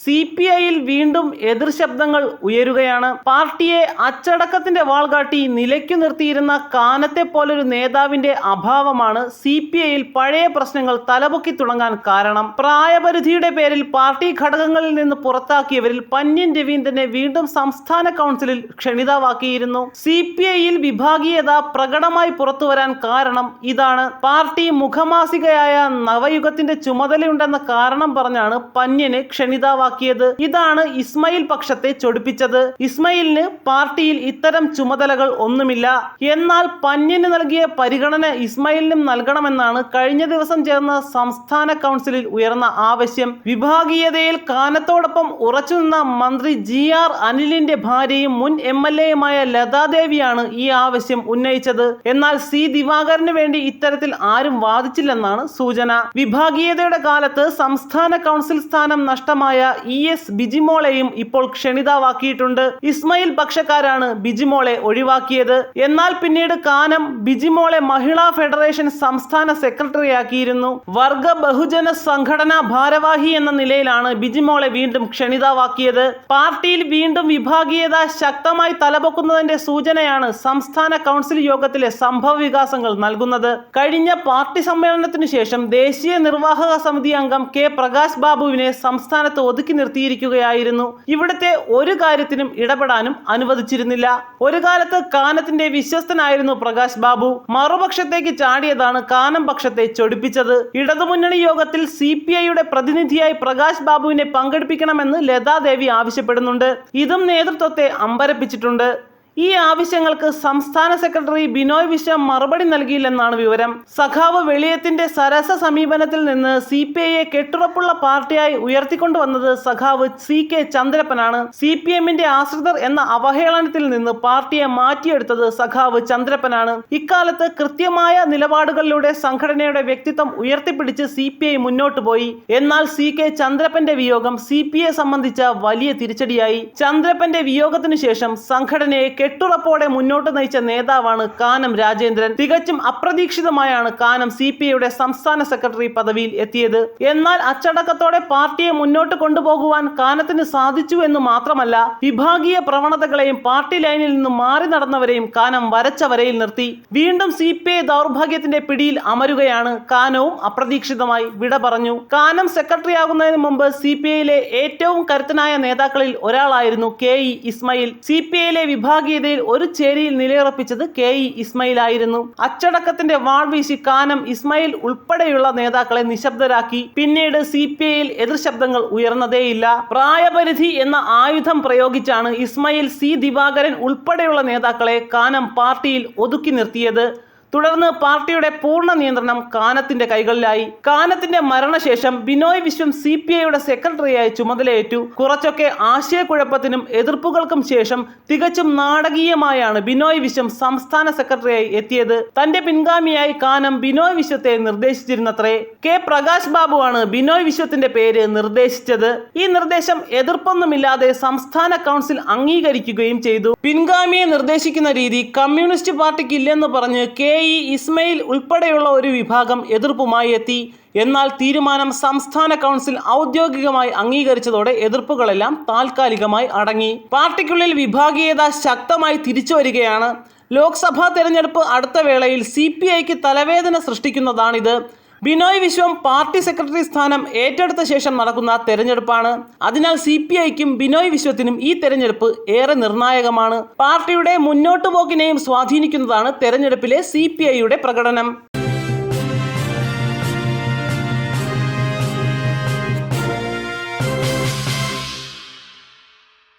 CPIയിൽ വീണ്ടും എതിർ ശബ്ദങ്ങൾ ഉയരുകയാണ്. പാർട്ടിയെ അച്ചടക്കത്തിന്റെ വാൾ കാട്ടി നിലയ്ക്കു നിർത്തിയിരുന്ന കാനത്തെ പോലൊരു നേതാവിന്റെ അഭാവമാണ് CPIയിൽ പഴയ പ്രശ്നങ്ങൾ തലപൊക്കി തുടങ്ങാൻ കാരണം. പ്രായപരിധിയുടെ പേരിൽ പാർട്ടി ഘടകങ്ങളിൽ നിന്ന് പുറത്താക്കിയവരിൽ പന്ന്യൻ രവീന്ദ്രനെ വീണ്ടും സംസ്ഥാന കൗൺസിലിൽ ക്ഷണിതാവാക്കിയിരുന്നു. CPIയിൽ വിഭാഗീയത പ്രകടമായി പുറത്തുവരാൻ കാരണം ഇതാണ്. പാർട്ടി മുഖമാസികയായ നവയുഗത്തിന്റെ ചുമതലയുണ്ടെന്ന കാരണം പറഞ്ഞാണ് പന്ന്യനെ ക്ഷണിതാവാക്കിയത്. ഇതാണ് ഇസ്മയിൽ പക്ഷത്തെ ചൊടിപ്പിച്ചത്. ഇസ്മയിലിന് പാർട്ടിയിൽ ഇത്തരം ചുമതലകൾ ഒന്നുമില്ല. എന്നാൽ പന്ന്യന് നൽകിയ പരിഗണന ഇസ്മയിലിനും നൽകണമെന്നാണ് കഴിഞ്ഞ ദിവസം ചേർന്ന സംസ്ഥാന കൗൺസിലിൽ ഉയർന്ന ആവശ്യം. വിഭാഗീയതയിൽ കാനത്തോടൊപ്പം ഉറച്ചുനിന്ന മന്ത്രി GR അനിലിന്റെ ഭാര്യയും മുൻ MLAയുമായ ലതാദേവിയാണ് ഈ ആവശ്യം ഉന്നയിച്ചത്. എന്നാൽ C ദിവാകരന് വേണ്ടി ഇത്തരത്തിൽ ആരും വാദിച്ചില്ലെന്നാണ് സൂചന. വിഭാഗീയതയുടെ കാലത്ത് സംസ്ഥാന കൗൺസിൽ സ്ഥാനം നഷ്ടമായ ES ബിജിമോളെയും ഇപ്പോൾ ക്ഷണിതാവാക്കിയിട്ടുണ്ട്. ഇസ്മയിൽ പക്ഷക്കാരാണ് ബിജിമോളെ ഒഴിവാക്കിയത്. എന്നാൽ പിന്നീട് കാനം ബിജിമോളെ മഹിളാ ഫെഡറേഷൻ സംസ്ഥാന സെക്രട്ടറിയാക്കിയിരുന്നു. വർഗ ബഹുജന സംഘടനാ ഭാരവാഹി എന്ന നിലയിലാണ് ബിജിമോളെ വീണ്ടും ക്ഷണിതാവാക്കിയത്. പാർട്ടിയിൽ വീണ്ടും വിഭാഗീയത ശക്തമായി തലപൊക്കുന്നതിന്റെ സൂചനയാണ് സംസ്ഥാന കൗൺസിൽ യോഗത്തിലെ സംഭവ വികാസങ്ങൾ നൽകുന്നത്. കഴിഞ്ഞ പാർട്ടി സമ്മേളനത്തിനു ശേഷം ദേശീയ നിർവാഹക സമിതി അംഗം K പ്രകാശ് ബാബുവിനെ സംസ്ഥാനത്ത് ഒതുക്കി നിർത്തിയിരിക്കുകയായിരുന്നു. ഇവിടുത്തെ ഒരു കാര്യത്തിനും ഇടപെടാനും അനുവദിച്ചിരുന്നില്ല. ഒരു കാലത്ത് കാനത്തിന്റെ വിശ്വസ്തനായിരുന്നു പ്രകാശ് ബാബു. മറുപക്ഷത്തേക്ക് ചാടിയതാണ് കാനം പക്ഷത്തെ ചൊടിപ്പിച്ചത്. ഇടതുമുന്നണി യോഗത്തിൽ CPIയുടെ പ്രതിനിധിയായി പ്രകാശ് ബാബുവിനെ പങ്കെടുപ്പിക്കണമെന്ന് ലതാദേവി ആവശ്യപ്പെടുന്നുണ്ട്. ഇതും നേതൃത്വത്തെ അമ്പരപ്പിച്ചിട്ടുണ്ട്. ഈ ആവശ്യങ്ങൾക്ക് സംസ്ഥാന സെക്രട്ടറി ബിനോയ് വിശ്വം മറുപടി നൽകിയില്ലെന്നാണ് വിവരം. സഖാവ് വെളിയത്തിന്റെ സരസ സമീപനത്തിൽ നിന്ന് CPIയെ കെട്ടുറപ്പുള്ള പാർട്ടിയായി ഉയർത്തിക്കൊണ്ടുവന്നത് സഖാവ് CK ചന്ദ്രപ്പനാണ്. CPMന്റെ ആശ്രിതർ എന്ന അവഹേളനത്തിൽ നിന്ന് പാർട്ടിയെ മാറ്റിയെടുത്തത് സഖാവ് ചന്ദ്രപ്പനാണ്. ഇക്കാലത്ത് കൃത്യമായ നിലപാടുകളിലൂടെ സംഘടനയുടെ വ്യക്തിത്വം ഉയർത്തിപ്പിടിച്ച് CPI മുന്നോട്ട് പോയി. എന്നാൽ CK ചന്ദ്രപ്പന്റെ വിയോഗം CPIയെ സംബന്ധിച്ച വലിയ തിരിച്ചടിയായി. ചന്ദ്രപ്പന്റെ വിയോഗത്തിനു ശേഷം സംഘടനയെ കെട്ടുറപ്പോടെ മുന്നോട്ട് നയിച്ച നേതാവാണ് കാനം രാജേന്ദ്രൻ. തികച്ചും അപ്രതീക്ഷിതമായാണ് കാനം CPIയുടെ സംസ്ഥാന സെക്രട്ടറി പദവിയിൽ എത്തിയത്. എന്നാൽ അച്ചടക്കത്തോടെ പാർട്ടിയെ മുന്നോട്ട് കൊണ്ടുപോകുവാൻ കാനത്തിന് സാധിച്ചു എന്ന് മാത്രമല്ല, വിഭാഗീയ പ്രവണതകളെയും പാർട്ടി ലൈനിൽ നിന്നും മാറി നടന്നവരെയും കാനം വരച്ച വരയിൽ നിർത്തി. വീണ്ടും CPI ദൗർഭാഗ്യത്തിന്റെ പിടിയിൽ അമരുകയാണ്. കാനവും അപ്രതീക്ഷിതമായി വിട പറഞ്ഞു. കാനം സെക്രട്ടറിയാകുന്നതിന് മുമ്പ് CPIയിലെ ഏറ്റവും കരുത്തനായ നേതാക്കളിൽ ഒരാളായിരുന്നു KE ഇസ്മയിൽ. CPIയിലെ വിഭാഗീയ ഒരു ചേരിയിൽ നിലയുറപ്പിച്ചത് KE ഇസ്മയിൽ ആയിരുന്നു. അച്ചടക്കത്തിന്റെ വാൾ വീശി കാനം ഇസ്മയിൽ ഉൾപ്പെടെയുള്ള നേതാക്കളെ നിശബ്ദരാക്കി. പിന്നീട് CPIയിൽ എതിർ ശബ്ദങ്ങൾ ഉയർന്നതേയില്ല. പ്രായപരിധി എന്ന ആയുധം പ്രയോഗിച്ചാണ് ഇസ്മയിൽ C ദിവാകരൻ ഉൾപ്പെടെയുള്ള നേതാക്കളെ കാനം പാർട്ടിയിൽ ഒതുക്കി നിർത്തിയത്. തുടർന്ന് പാർട്ടിയുടെ പൂർണ്ണ നിയന്ത്രണം കാനത്തിന്റെ കൈകളിലായി. കാനത്തിന്റെ മരണശേഷം ബിനോയ് വിശ്വം CPIയുടെ സെക്രട്ടറിയായി ചുമതലയേറ്റു. കുറച്ചൊക്കെ ആശയക്കുഴപ്പത്തിനും എതിർപ്പുകൾക്കും ശേഷം തികച്ചും നാടകീയമായാണ് ബിനോയ് വിശ്വം സംസ്ഥാന സെക്രട്ടറിയായി എത്തിയത്. തന്റെ പിൻഗാമിയായി കാനം ബിനോയ് വിശ്വത്തെ നിർദ്ദേശിച്ചിരുന്നത്രേ. K പ്രകാശ് ബാബുവാണ് ബിനോയ് വിശ്വത്തിന്റെ പേര് നിർദ്ദേശിച്ചത്. ഈ നിർദ്ദേശം എതിർപ്പൊന്നുമില്ലാതെ സംസ്ഥാന കൗൺസിൽ അംഗീകരിക്കുകയും ചെയ്തു. പിൻഗാമിയെ നിർദ്ദേശിക്കുന്ന രീതി കമ്മ്യൂണിസ്റ്റ് പാർട്ടിക്ക് ഇല്ലെന്ന് പറഞ്ഞ് KE ഇസ്മയിൽ ഉൾപ്പെടെയുള്ള ഒരു വിഭാഗം എതിർപ്പുമായി എത്തി. എന്നാൽ തീരുമാനം സംസ്ഥാന കൗൺസിൽ ഔദ്യോഗികമായി അംഗീകരിച്ചതോടെ എതിർപ്പുകളെല്ലാം താൽക്കാലികമായി അടങ്ങി. പാർട്ടിക്കുള്ളിൽ വിഭാഗീയത ശക്തമായി തിരിച്ചു വരികയാണ്. ലോക്സഭാ തെരഞ്ഞെടുപ്പ് അടുത്ത വേളയിൽ CPIക്ക് തലവേദന സൃഷ്ടിക്കുന്നതാണിത്. ബിനോയ് വിശ്വം പാർട്ടി സെക്രട്ടറി സ്ഥാനം ഏറ്റെടുത്ത ശേഷം നടക്കുന്ന തെരഞ്ഞെടുപ്പാണ്. അതിനാൽ CPIക്കും ബിനോയ് വിശ്വത്തിനും ഈ തെരഞ്ഞെടുപ്പ് ഏറെ നിർണായകമാണ്. പാർട്ടിയുടെ മുന്നോട്ടുപോക്കിനെയും സ്വാധീനിക്കുന്നതാണ് തെരഞ്ഞെടുപ്പിലെ CPIയുടെ പ്രകടനം.